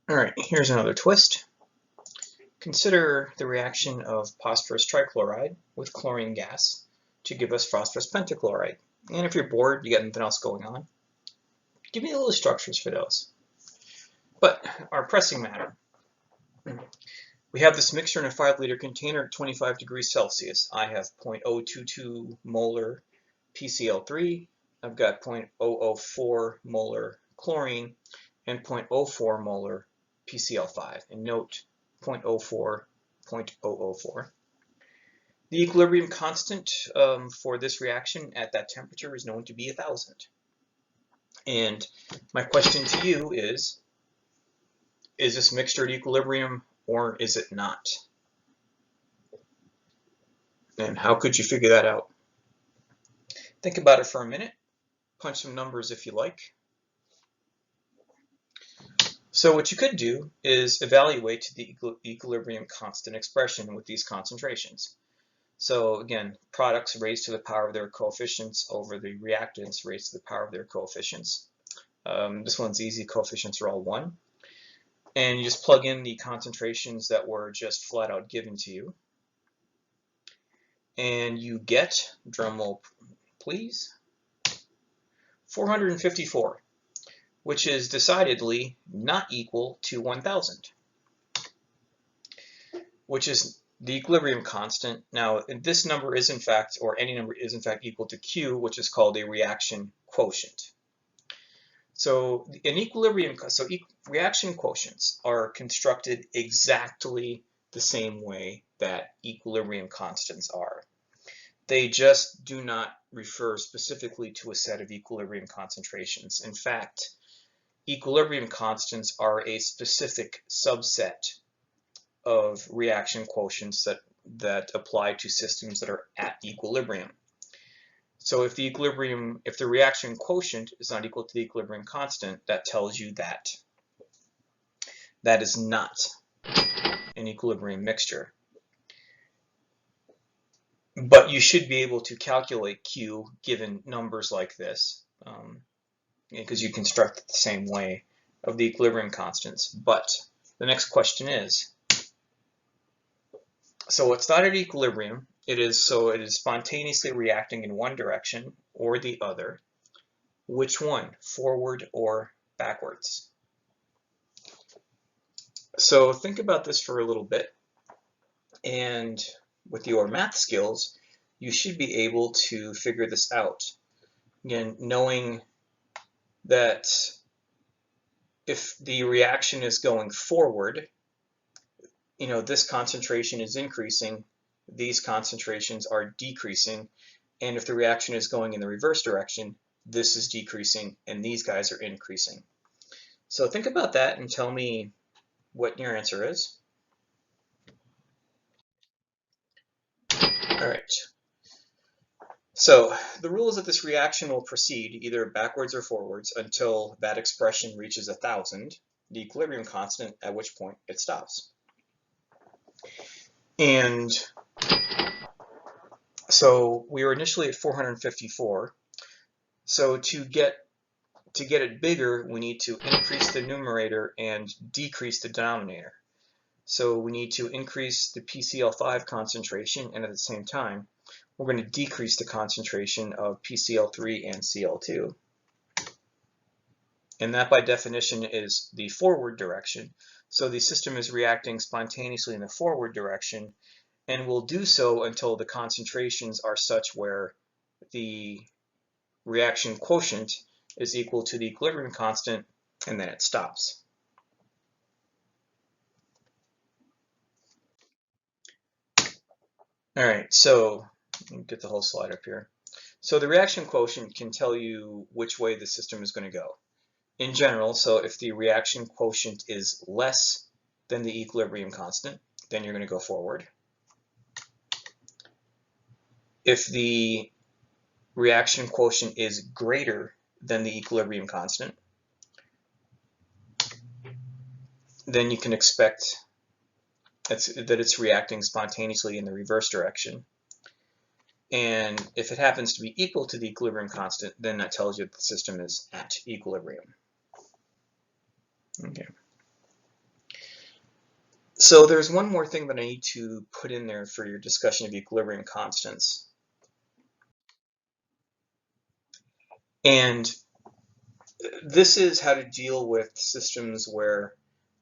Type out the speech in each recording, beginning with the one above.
All right, here's another twist. Consider the reaction of phosphorus trichloride with chlorine gas to give us phosphorus pentachloride. And if you're bored, you got nothing else going on, give me the little structures for those. But our pressing matter. We have this mixture in a 5-liter container at 25 degrees Celsius. I have 0.022 molar PCl3. I've got 0.004 molar chlorine and 0.04 molar PCl5. And note 0.04, 0.004. The equilibrium constant for this reaction at that temperature is known to be 1,000. And my question to you is this mixture at equilibrium or is it not? And how could you figure that out? Think about it for a minute. Punch some numbers if you like. So what you could do is evaluate the equilibrium constant expression with these concentrations. So again, products raised to the power of their coefficients over the reactants raised to the power of their coefficients. This one's easy, coefficients are all 1. And you just plug in the concentrations that were just flat out given to you. And you get, drum roll please, 454, which is decidedly not equal to 1,000, which is the equilibrium constant. Now, this number is in fact, or any number is in fact equal to Q, which is called a reaction quotient. So reaction quotients are constructed exactly the same way that equilibrium constants are. They just do not refer specifically to a set of equilibrium concentrations. In fact, equilibrium constants are a specific subset of reaction quotients that apply to systems that are at equilibrium. So if the reaction quotient is not equal to the equilibrium constant, that tells you that that is not an equilibrium mixture. But you should be able to calculate Q given numbers like this, because you construct it the same way of the equilibrium constants. But the next question is, so it's not at equilibrium. It is spontaneously reacting in one direction or the other. Which one, forward or backwards? So think about this for a little bit, and with your math skills, you should be able to figure this out. Again, knowing that if the reaction is going forward, this concentration is increasing, these concentrations are decreasing, and if the reaction is going in the reverse direction, this is decreasing and these guys are increasing. So think about that and tell me what your answer is. All right. So the rule is that this reaction will proceed either backwards or forwards until that expression reaches 1,000, the equilibrium constant, at which point it stops. And so we were initially at 454. So to get it bigger, we need to increase the numerator and decrease the denominator. So we need to increase the PCl5 concentration, and at the same time, we're going to decrease the concentration of PCl3 and Cl2. And that by definition is the forward direction. So the system is reacting spontaneously in the forward direction and will do so until the concentrations are such where the reaction quotient is equal to the equilibrium constant, and then it stops. All right, so let me get the whole slide up here. So the reaction quotient can tell you which way the system is going to go. In general, so if the reaction quotient is less than the equilibrium constant, then you're going to go forward. If the reaction quotient is greater than the equilibrium constant, then you can expect that it's reacting spontaneously in the reverse direction. And if it happens to be equal to the equilibrium constant, then that tells you that the system is at equilibrium. Okay. So there's one more thing that I need to put in there for your discussion of equilibrium constants. And this is how to deal with systems where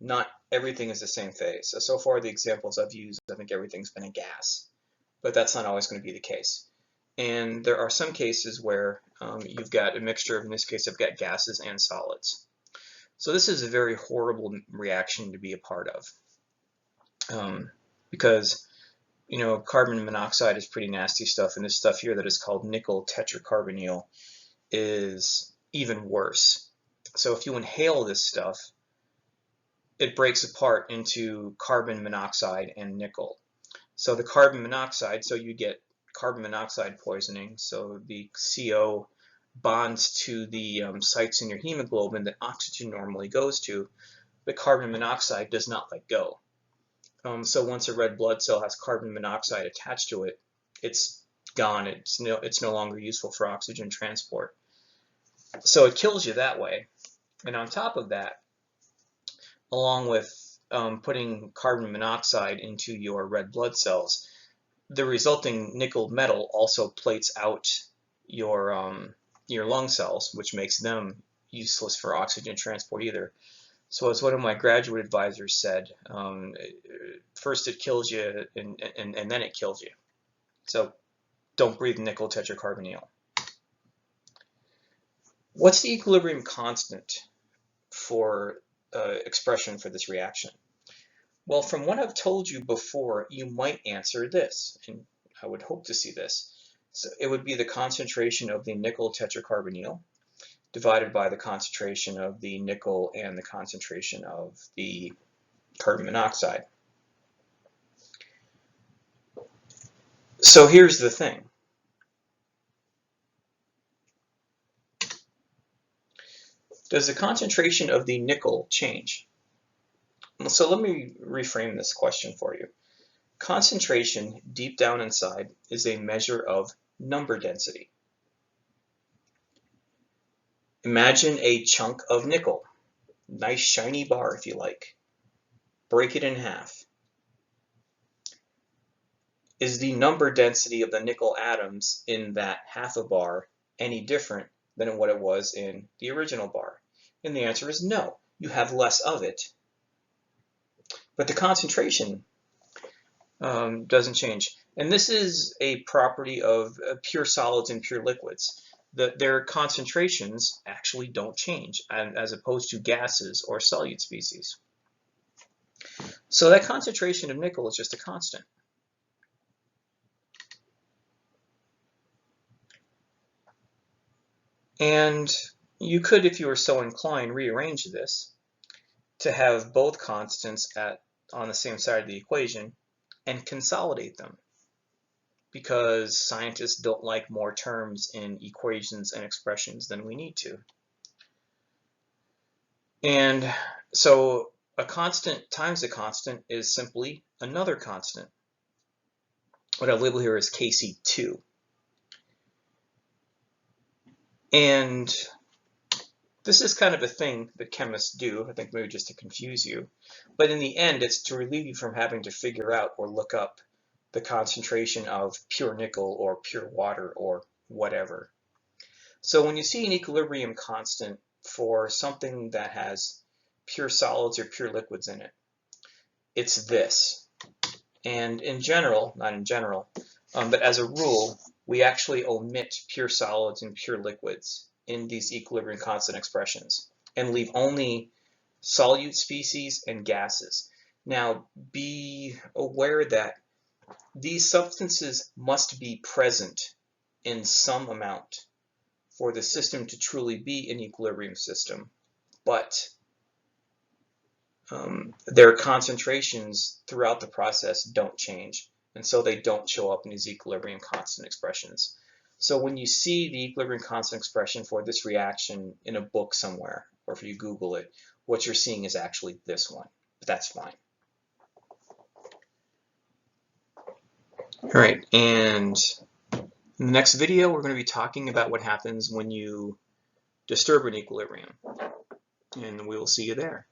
not everything is the same phase. So far the examples I've used, I think everything's been a gas, but that's not always going to be the case. And there are some cases where you've got a mixture of, in this case, I've got gases and solids. So this is a very horrible reaction to be a part of, because carbon monoxide is pretty nasty stuff, and this stuff here that is called nickel tetracarbonyl is even worse. So if you inhale this stuff, it breaks apart into carbon monoxide and nickel. So the carbon monoxide, so you get carbon monoxide poisoning, so the CO bonds to the sites in your hemoglobin that oxygen normally goes to, but carbon monoxide does not let go. So once a red blood cell has carbon monoxide attached to it, it's gone. It's no longer useful for oxygen transport. So it kills you that way. And on top of that, along with putting carbon monoxide into your red blood cells, the resulting nickel metal also plates out your lung cells, which makes them useless for oxygen transport either. So as one of my graduate advisors said, first it kills you and then it kills you. So don't breathe nickel tetracarbonyl. What's the equilibrium constant for expression for this reaction? Well, from what I've told you before, you might answer this, and I would hope to see this. So it would be the concentration of the nickel tetracarbonyl divided by the concentration of the nickel and the concentration of the carbon monoxide. So here's the thing. Does the concentration of the nickel change? So let me reframe this question for you. Concentration deep down inside is a measure of number density. Imagine a chunk of nickel, nice shiny bar if you like. Break it in half. Is the number density of the nickel atoms in that half a bar any different than what it was in the original bar? And the answer is no. You have less of it. But the concentration doesn't change. And this is a property of pure solids and pure liquids. Their concentrations actually don't change, as opposed to gases or solute species. So that concentration of nickel is just a constant. And you could, if you were so inclined, rearrange this to have both constants on the same side of the equation and consolidate them, because scientists don't like more terms in equations and expressions than we need to. And so a constant times a constant is simply another constant. What I've labeled here is Kc2. And this is kind of a thing that chemists do, I think maybe just to confuse you. But in the end, it's to relieve you from having to figure out or look up the concentration of pure nickel or pure water or whatever. So when you see an equilibrium constant for something that has pure solids or pure liquids in it, it's this. And in general, not in general, but as a rule, we actually omit pure solids and pure liquids in these equilibrium constant expressions and leave only solute species and gases. Now, be aware that these substances must be present in some amount for the system to truly be an equilibrium system, but their concentrations throughout the process don't change, and so they don't show up in these equilibrium constant expressions. So when you see the equilibrium constant expression for this reaction in a book somewhere, or if you Google it, what you're seeing is actually this one, but that's fine. All right, and in the next video, we're going to be talking about what happens when you disturb an equilibrium, and we will see you there.